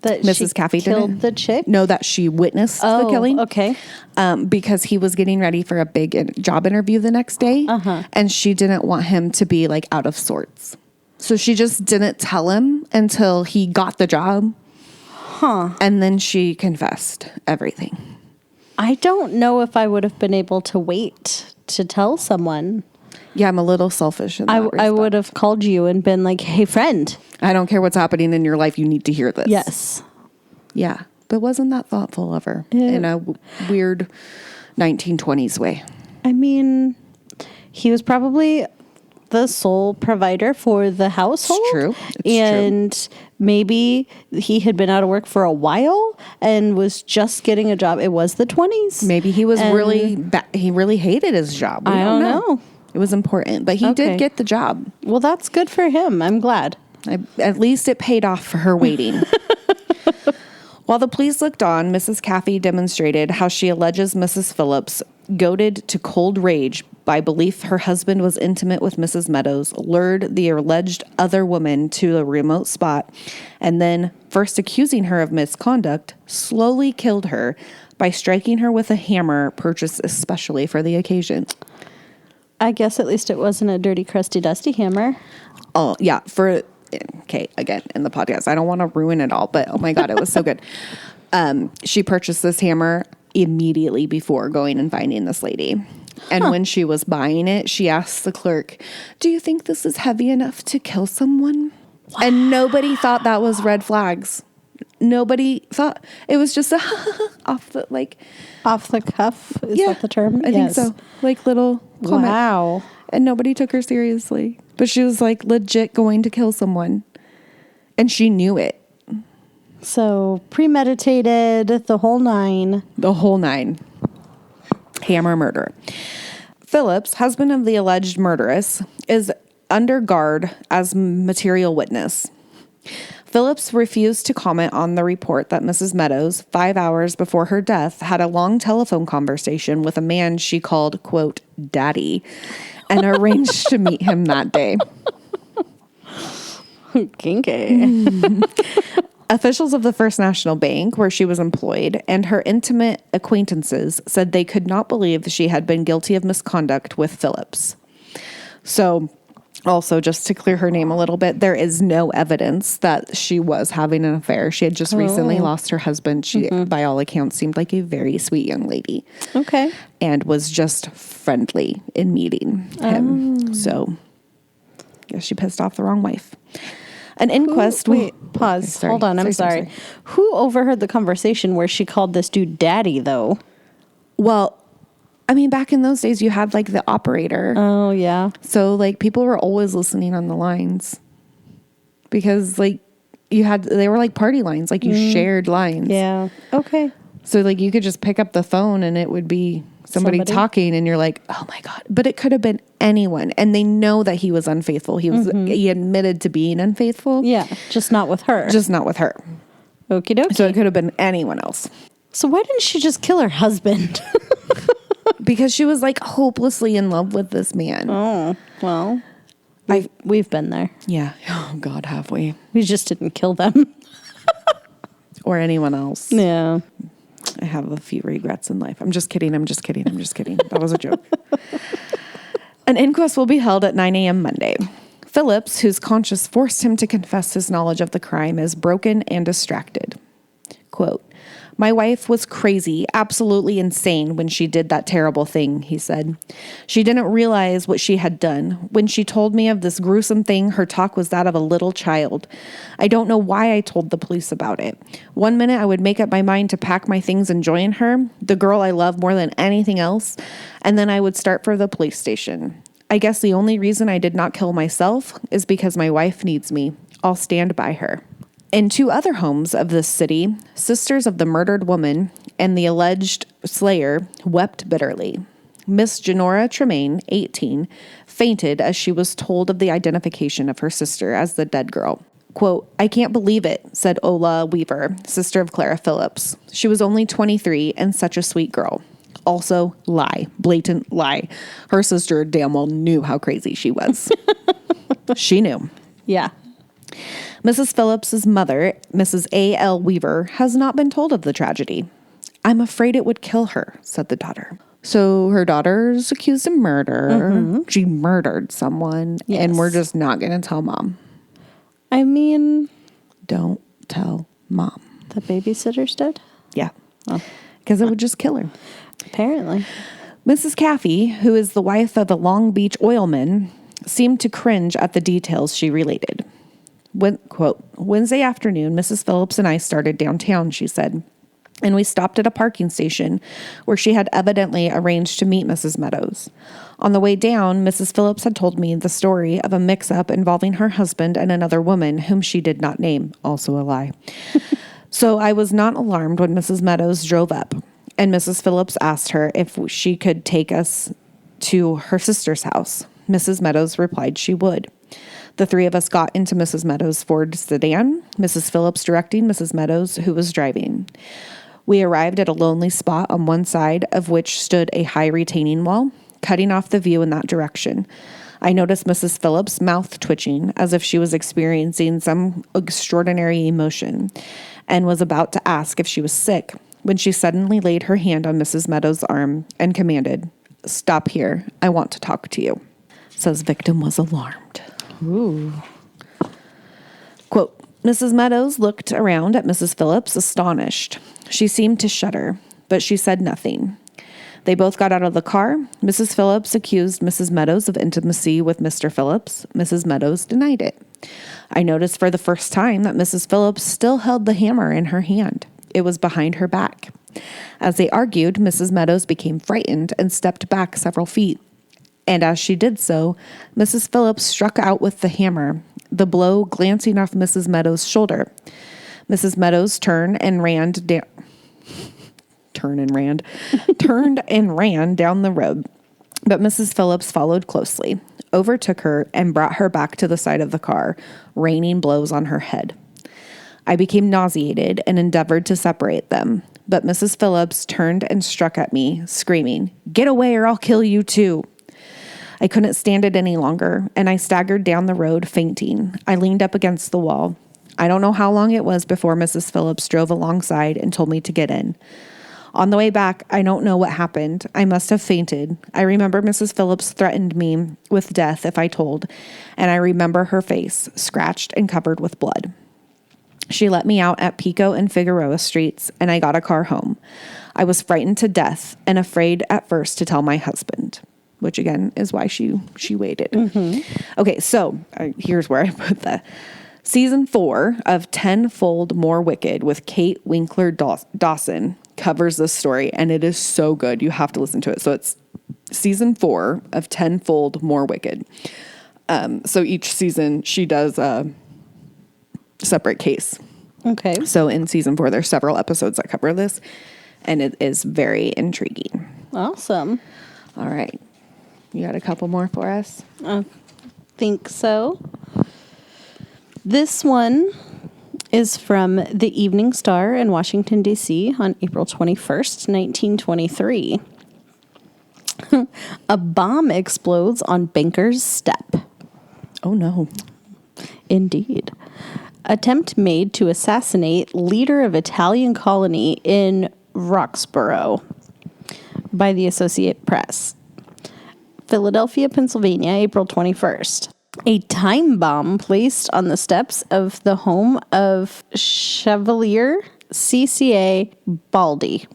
That Mrs. Caffey killed the chick? No, that she witnessed the killing. Okay. Because he was getting ready for a big job interview the next day. And she didn't want him to be like out of sorts. So she just didn't tell him until he got the job. And then she confessed everything. I don't know if I would have been able to wait to tell someone. Yeah, I'm a little selfish in that I would have called you and been like, hey, friend. I don't care what's happening in your life. You need to hear this. Yes. Yeah. But wasn't that thoughtful of her in a weird 1920s way? I mean, he was probably the sole provider for the household. It's true. It's true. Maybe he had been out of work for a while and was just getting a job. It was the 20s. Maybe he was he really hated his job. I don't know. It was important, but he did get the job. Well, that's good for him. I'm glad. At least it paid off for her waiting. While the police looked on, Mrs. Caffey demonstrated how she alleges Mrs. Phillips, goaded to cold rage by belief her husband was intimate with Mrs. Meadows, lured the alleged other woman to a remote spot, and then, first accusing her of misconduct, slowly killed her by striking her with a hammer purchased especially for the occasion. I guess at least it wasn't a dirty, crusty, dusty hammer. Oh, yeah. Okay, again, in the podcast, I don't want to ruin it all, but oh my God, it was so good. She purchased this hammer immediately before going and finding this lady. And when she was buying it, she asked the clerk, "Do you think this is heavy enough to kill someone?" Wow. And nobody thought that was red flags. Nobody thought it was just off the cuff. Is that the term? I think so. Like little comment. Wow. And nobody took her seriously. But she was like legit going to kill someone. And she knew it. So premeditated, the whole nine. The whole nine. Hammer murder. Phillips, husband of the alleged murderess, is under guard as material witness. Phillips refused to comment on the report that Mrs. Meadows, 5 hours before her death, had a long telephone conversation with a man she called, quote, daddy, and arranged to meet him that day. Kinky. Officials of the First National Bank, where she was employed, and her intimate acquaintances said they could not believe she had been guilty of misconduct with Phillips. So, also, just to clear her name a little bit, there is no evidence that she was having an affair. She had just recently lost her husband. She, by all accounts, seemed like a very sweet young lady. Okay. And was just friendly in meeting him. So, I guess she pissed off the wrong wife. An inquest... Pause. Hold on. I'm sorry. Who overheard the conversation where she called this dude daddy, though? Well, I mean, back in those days, you had, like, the operator. Oh, yeah. So, like, people were always listening on the lines. Because, like, they were, like, party lines. Like, you shared lines. Yeah. Okay. So, like, you could just pick up the phone and it would be somebody talking and you're like, oh, my God. But it could have been anyone. And they know that he was unfaithful. He admitted to being unfaithful. Yeah. Just not with her. Just not with her. Okie dokie. So, it could have been anyone else. So, why didn't she just kill her husband? Because she was, like, hopelessly in love with this man. Oh, well, we've been there. Yeah. Oh, God, have we? We just didn't kill them. Or anyone else. Yeah. I have a few regrets in life. I'm just kidding. That was a joke. An inquest will be held at 9 a.m. Monday. Phillips, whose conscience forced him to confess his knowledge of the crime, is broken and distracted. Quote, my wife was crazy, absolutely insane when she did that terrible thing, he said. She didn't realize what she had done. When she told me of this gruesome thing, her talk was that of a little child. I don't know why I told the police about it. One minute I would make up my mind to pack my things and join her, the girl I love more than anything else, and then I would start for the police station. I guess the only reason I did not kill myself is because my wife needs me. I'll stand by her. In 2 other homes of this city, sisters of the murdered woman and the alleged slayer wept bitterly. Miss Genora Tremaine, 18, fainted as she was told of the identification of her sister as the dead girl. Quote, I can't believe it, said Ola Weaver, sister of Clara Phillips. She was only 23 and such a sweet girl. Also, lie. Blatant lie. Her sister damn well knew how crazy she was. She knew. Yeah. Mrs. Phillips's mother, Mrs. A.L. Weaver, has not been told of the tragedy. I'm afraid it would kill her, said the daughter. So her daughter's accused of murder. Mm-hmm. She murdered someone, yes. And we're just not going to tell mom. I mean... Don't tell mom. The babysitter's dead? Yeah. Because it would just kill her. Apparently. Mrs. Caffey, who is the wife of a Long Beach oilman, seemed to cringe at the details she related. Quote, Wednesday afternoon, Mrs. Phillips and I started downtown, she said, and we stopped at a parking station where she had evidently arranged to meet Mrs. Meadows. On the way down, Mrs. Phillips had told me the story of a mix-up involving her husband and another woman whom she did not name, also a lie. So I was not alarmed when Mrs. Meadows drove up, and Mrs. Phillips asked her if she could take us to her sister's house. Mrs. Meadows replied she would. The 3 of us got into Mrs. Meadows' Ford sedan, Mrs. Phillips directing Mrs. Meadows, who was driving. We arrived at a lonely spot on one side of which stood a high retaining wall, cutting off the view in that direction. I noticed Mrs. Phillips' mouth twitching as if she was experiencing some extraordinary emotion and was about to ask if she was sick when she suddenly laid her hand on Mrs. Meadows' arm and commanded, "Stop here. I want to talk to you." Says victim was alarmed. Ooh. Quote, Mrs. Meadows looked around at Mrs. Phillips, astonished. She seemed to shudder, but she said nothing. They both got out of the car. Mrs. Phillips accused Mrs. Meadows of intimacy with Mr. Phillips. Mrs. Meadows denied it. I noticed for the first time that Mrs. Phillips still held the hammer in her hand. It was behind her back. As they argued, Mrs. Meadows became frightened and stepped back several feet. and as she did so, Mrs. Phillips struck out with the hammer, the blow glancing off Mrs. Meadows' shoulder. Mrs. Meadows turned and ran down the road, but Mrs. Phillips followed closely, overtook her, and brought her back to the side of the car, raining blows on her head. I became nauseated and endeavored to separate them, but Mrs. Phillips turned and struck at me, screaming, "Get away or I'll kill you too." I couldn't stand it any longer, and I staggered down the road, fainting. I leaned up against the wall. I don't know how long it was before Mrs. Phillips drove alongside and told me to get in. On the way back, I don't know what happened. I must have fainted. I remember Mrs. Phillips threatened me with death if I told, and I remember her face, scratched and covered with blood. She let me out at Pico and Figueroa streets, and I got a car home. I was frightened to death and afraid at first to tell my husband, which again is why she waited. Mm-hmm. Okay, so here's where I put the season 4 of Tenfold More Wicked with Kate Winkler Dawson covers this story, and it is so good. You have to listen to it. So it's season 4 of Tenfold More Wicked. So each season she does a separate case. Okay. So in season 4, there's several episodes that cover this, and it is very intriguing. Awesome. All right. You got a couple more for us? I think so. This one is from the Evening Star in Washington, D.C. on April 21st, 1923. A bomb explodes on Banker's Step. Oh, no. Indeed. Attempt made to assassinate leader of Italian colony in Roxborough by the Associated Press. Philadelphia, Pennsylvania, April 21st. A time bomb placed on the steps of the home of Chevalier CCA Baldi.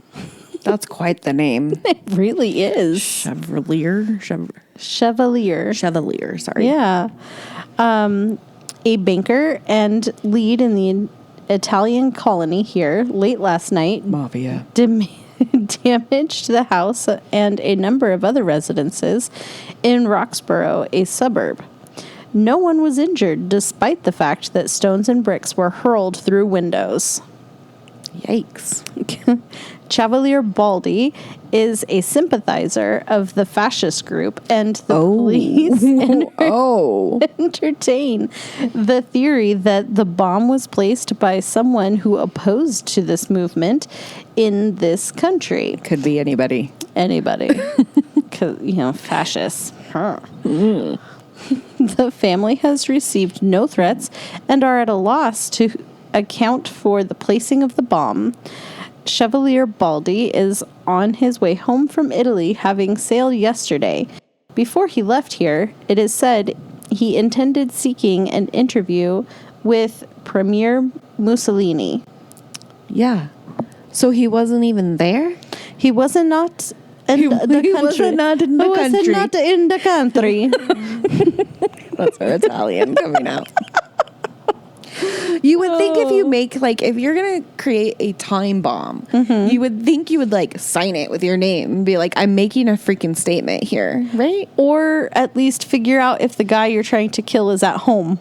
That's quite the name. It really is. Chevalier, sorry. Yeah. A banker and lead in the Italian colony here late last night Mafia. damaged the house and a number of other residences in Roxborough, a suburb. No one was injured despite the fact that stones and bricks were hurled through windows. Yikes. Chevalier Baldi is a sympathizer of the fascist group, and the police entertain the theory that the bomb was placed by someone who opposed to this movement in this country. Could be anybody. Anybody. 'Cause, fascists. Huh. Mm. The family has received no threats and are at a loss to account for the placing of the bomb. Chevalier Baldi is on his way home from Italy, having sailed yesterday. Before he left here, it is said he intended seeking an interview with Premier Mussolini. Yeah. So he wasn't even there? He was not in the country. He was not in the country. He was not in the country. That's our Italian coming out. You would think if you make, if you're going to create a time bomb, you would think you would, sign it with your name and be like, I'm making a freaking statement here, right? Or at least figure out if the guy you're trying to kill is at home.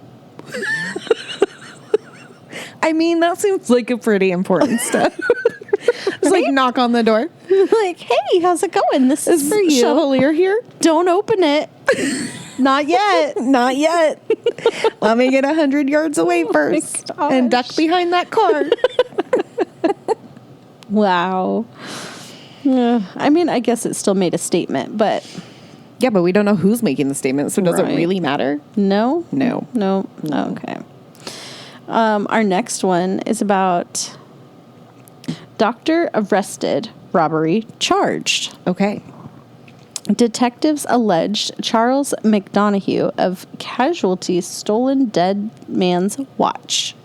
I mean, that seems like a pretty important step. Just knock on the door. Hey, how's it going? This is for you. Chevalier here? Don't open it. Not yet. Not yet. Let me get 100 yards away first and duck behind that car. Wow. I mean, I guess it still made a statement, but... Yeah, but we don't know who's making the statement, so does it really matter? No? No. Okay. Our next one is about doctor arrested, robbery charged. Okay. Detectives alleged Charles McDonough of Casualty's stolen dead man's watch.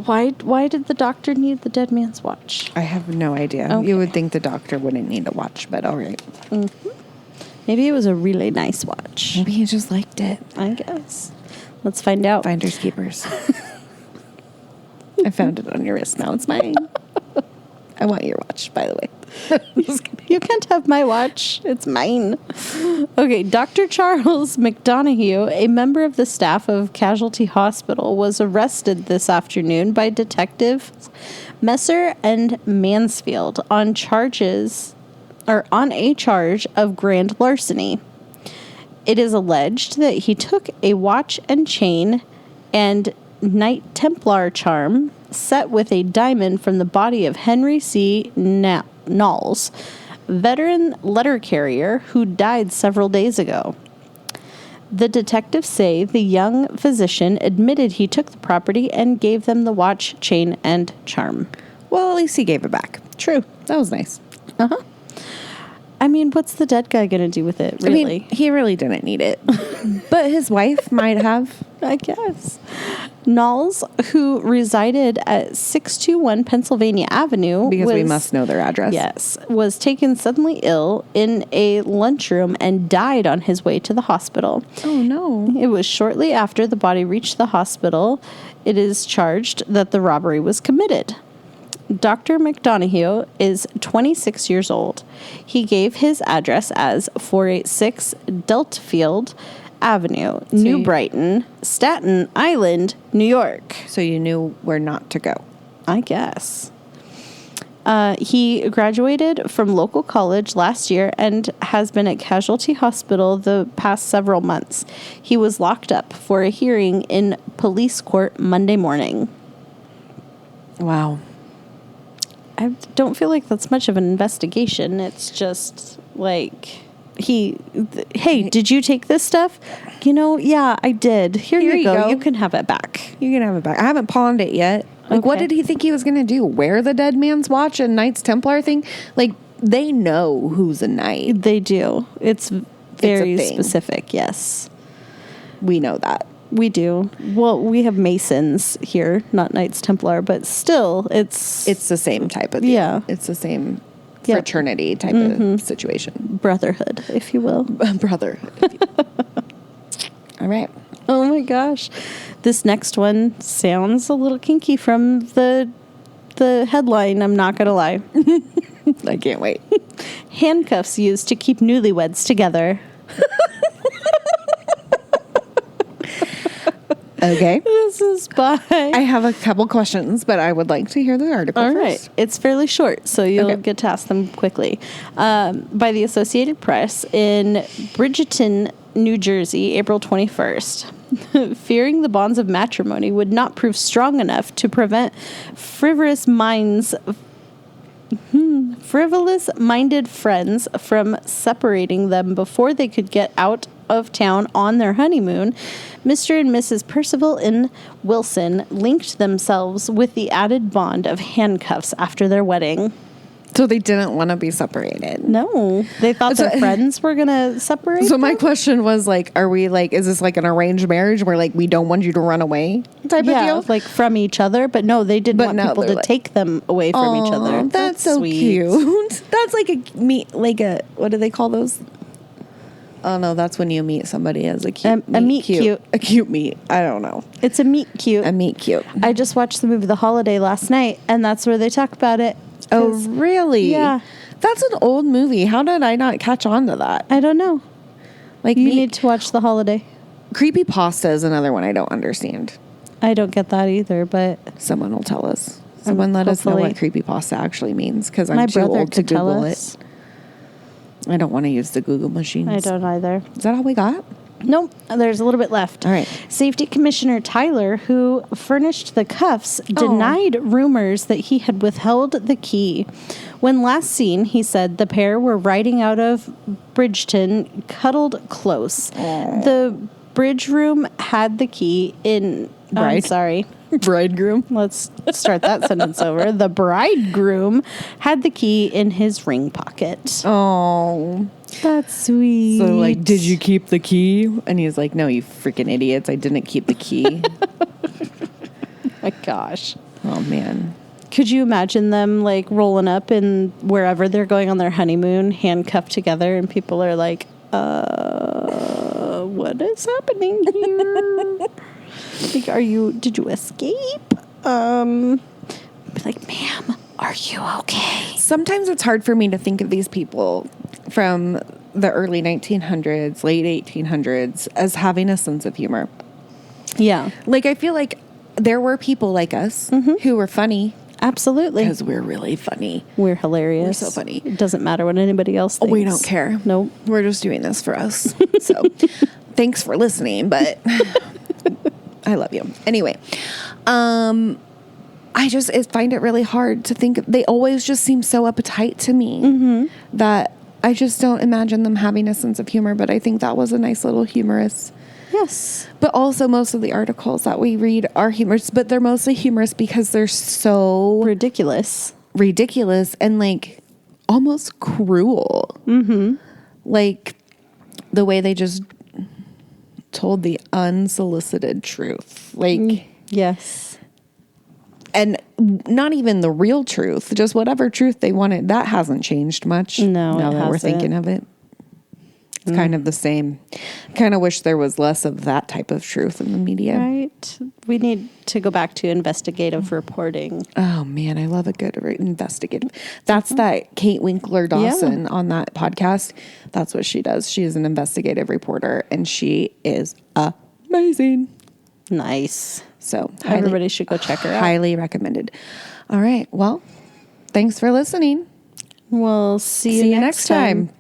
Why did the doctor need the dead man's watch? I have no idea. Okay. You would think the doctor wouldn't need a watch, but all right. Mm-hmm. Maybe it was a really nice watch. Maybe he just liked it. I guess. Let's find out. Finders keepers. I found it on your wrist. Now it's mine. I want your watch, by the way. You can't have my watch. It's mine. Okay, Dr. Charles McDonough, a member of the staff of Casualty Hospital, was arrested this afternoon by detectives Messer and Mansfield on a charge of grand larceny. It is alleged that he took a watch and chain and Knight Templar charm set with a diamond from the body of Henry C. Knowles, veteran letter carrier who died several days ago. The detectives say the young physician admitted he took the property and gave them the watch, chain, and charm. Well, at least he gave it back. True. That was nice. Uh-huh. I mean, what's the dead guy going to do with it, really? I mean, he really didn't need it. But his wife might have. I guess. Knowles, who resided at 621 Pennsylvania Avenue. Because we must know their address. Yes. Was taken suddenly ill in a lunchroom and died on his way to the hospital. Oh, no. It was shortly after the body reached the hospital. It is charged that the robbery was committed. Dr. McDonough is 26 years old. He gave his address as 486 Deltafield Avenue, New Brighton, Staten Island, New York. So you knew where not to go. I guess. He graduated from local college last year and has been at Casualty Hospital the past several months. He was locked up for a hearing in police court Monday morning. Wow. I don't feel like that's much of an investigation. It's just like, hey, did you take this stuff? Yeah, I did. Here you go. You can have it back. You can have it back. I haven't pawned it yet. Like, what did he think he was going to do? Wear the dead man's watch and Knights Templar thing? Like, they know who's a knight. They do. It's very specific, yes. We know that. We do. Well, we have Masons here, not Knights Templar, but still, it's the same type of deal. Yeah. It's the same fraternity type of situation. Brotherhood, if you will. Brotherhood. All right. Oh my gosh. This next one sounds a little kinky from the headline, I'm not going to lie. I can't wait. Handcuffs used to keep newlyweds together. Okay. This is by... I have a couple questions, but I would like to hear the article first. All right. It's fairly short, so you'll get to ask them quickly. By the Associated Press in Bridgeton, New Jersey, April 21st. Fearing the bonds of matrimony would not prove strong enough to prevent frivolous-minded friends from separating them before they could get out of town on their honeymoon, Mr. and Mrs. Percival and Wilson linked themselves with the added bond of handcuffs after their wedding. So they didn't want to be separated. No, they thought their friends were going to separate So my question was like, are we like, is this like an arranged marriage where like we don't want you to run away type of deal? Like from each other, but no, they didn't want people to take them away from each other. That's so sweet. Cute. That's like what do they call those? Oh no, that's when you meet somebody as a cute meet cute. A cute meet. I don't know. It's a meet cute. A meet cute. I just watched the movie The Holiday last night, and that's where they talk about it. Oh, really? Yeah. That's an old movie. How did I not catch on to that? I don't know. Like you need to watch The Holiday. Creepypasta is another one I don't understand. I don't get that either, but someone will tell us. Someone let us know what creepypasta actually means, because I'm too old to Google it. I don't want to use the Google machines. I don't either. Is that all we got? Nope. There's a little bit left. All right. Safety Commissioner Tyler, who furnished the cuffs, denied rumors that he had withheld the key. When last seen, he said the pair were riding out of Bridgeton, cuddled close. Aww. The bridge room had the key in... Bridegroom. Let's start that sentence over. The bridegroom had the key in his ring pocket. Oh, that's sweet. So, like, did you keep the key? And he's like, no, you freaking idiots. I didn't keep the key. My gosh. Oh, man. Could you imagine them, like, rolling up in wherever they're going on their honeymoon, handcuffed together, and people are like, what is happening here? Like, did you escape? Be like, ma'am, Are you okay? Sometimes it's hard for me to think of these people from the early 1900s, late 1800s as having a sense of humor. Yeah. Like, I feel like there were people like us who were funny. Absolutely. Because we're really funny. We're hilarious. We're so funny. It doesn't matter what anybody else thinks. We don't care. Nope. We're just doing this for us. So thanks for listening, but I love you. Anyway, I just find it really hard to think. They always just seem so uptight to me that I just don't imagine them having a sense of humor. But I think that was a nice little humorous. Yes. But also most of the articles that we read are humorous, but they're mostly humorous because they're so ridiculous and like almost cruel. Like the way they just told the unsolicited truth. Like, yes. And not even the real truth, just whatever truth they wanted. That hasn't changed much. No, now that we're thinking of it. It's kind of the same. Kind of wish there was less of that type of truth in the media. Right. We need to go back to investigative reporting. Oh, man, I love a good investigative. That's that Kate Winkler Dawson on that podcast. That's what she does. She is an investigative reporter, and she is amazing. Nice. So everybody should go check her out. Highly recommended. All right. Well, thanks for listening. We'll see you next time.